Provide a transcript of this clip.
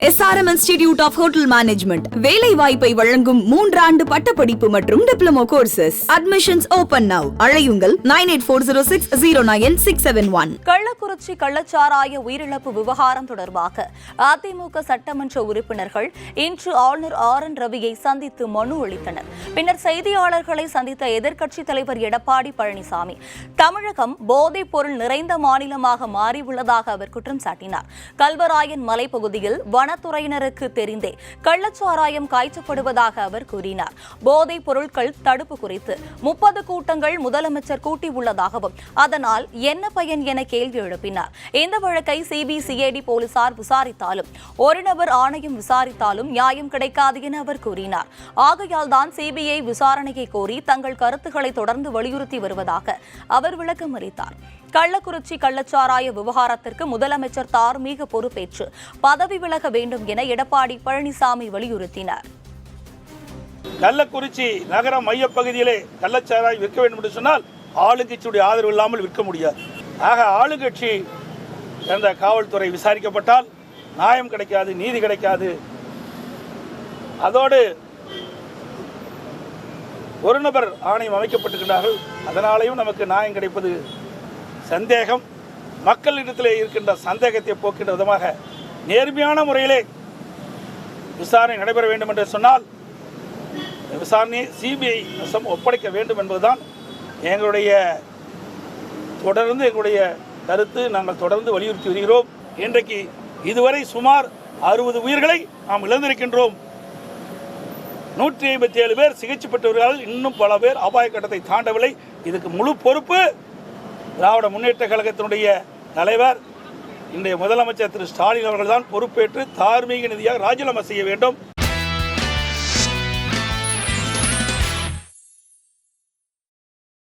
SRM Institute of Hotel Management வேலை வாய்ப்பை வழங்கும் 3 ஆண்டு பட்டப்படிப்பு மற்றும் diploma courses. Admissions open now. அழையுங்கள் 9840609671. கள்ளக்குறிச்சி கள்ளச்சாராய உயிரிழப்பு விவகாரம் தொடர்பாக அதிமுக சட்டமன்ற உறுப்பினர்கள் இன்று ஆளுநர் RN ரவியை சந்தித்து மனு அளித்தனர். பின்னர் செய்தியாளர்களை சந்தித்த எதிர்க்கட்சித் தலைவர் எடப்பாடி பழனிசாமி தமிழகம் போதைப் பொருள் நிறைந்த மாநிலமாக மாறியுள்ளதாக அவர் குற்றம் சாட்டினார். கல்வராயன் மலைப்பகுதியில் வனத்துறையினருக்கு தெரிந்தே கள்ளச்சாராயம் காய்ச்சப்படுவதாக அவர் கூறினார். போதைப் பொருட்கள் தடுப்பு குறித்து 30 கூட்டங்கள் முதலமைச்சர் கூட்டியுள்ளதாகவும் அதனால் என்ன பயன் என கேள்வி எழுப்பினார். இந்த வழக்கை CBCID போலீசார் விசாரித்தாலும் ஒரு நபர் ஆணையம் விசாரித்தாலும் நியாயம் கிடைக்காது என அவர் கூறினார். ஆகையால் தான் CBI விசாரணையை கோரி தங்கள் கருத்துக்களை தொடர்ந்து வலியுறுத்தி வருவதாக அவர் விளக்கம் அளித்தார். கள்ளக்குறிச்சி கள்ளச்சாராய விவகாரத்திற்கு முதலமைச்சர் தார்மீக பொறுப்பேற்று பதவி விலக வேண்டும் என எடப்பாடி பழனிசாமி வலியுறுத்தினார். கள்ளக்குறிச்சி நகர மையப்பகுதியிலே கள்ளச்சாராயம் விற்க வேண்டும் என்று சொன்னால் ஆளுங்கட்சியுடைய ஆதரவு இல்லாமல் விற்க முடியாது. ஆக ஆளுங்கட்சி என்ற காவல்துறை விசாரிக்கப்பட்டால் நியாயம் கிடைக்காது, நீதி கிடைக்காது. அதோடு ஒரு நபர் ஆணையம் அமைக்கப்பட்டிருக்கிறார்கள். அதனாலேயும் நமக்கு நியாயம் கிடைப்பது சந்தேகம். மக்களிடத்திலே இருக்கின்ற சந்தேகத்தை போக்கின்ற விதமாக நேர்மையான முறையிலே விசாரணை நடைபெற வேண்டும் என்று சொன்னால் விசாரணையை CBI வசம் ஒப்படைக்க வேண்டும் என்பதுதான் எங்களுடைய கருத்து. நாங்கள் தொடர்ந்து வலியுறுத்தி வருகிறோம். இன்றைக்கு இதுவரை சுமார் 60 உயிர்களை நாம் இழந்திருக்கின்றோம். 157 பேர் சிகிச்சை பெற்றவர்கள், இன்னும் பல பேர் அபாய கட்டத்தை தாண்டவில்லை. இதுக்கு முழு பொறுப்பு திராவிட முன்னேற்ற கழகத்தினுடைய தலைவர் இன்றைய முதலமைச்சர் திரு ஸ்டாலின் அவர்கள்தான் பொறுப்பேற்று தார்மீக நிதியாக ராஜினாமா செய்ய வேண்டும்.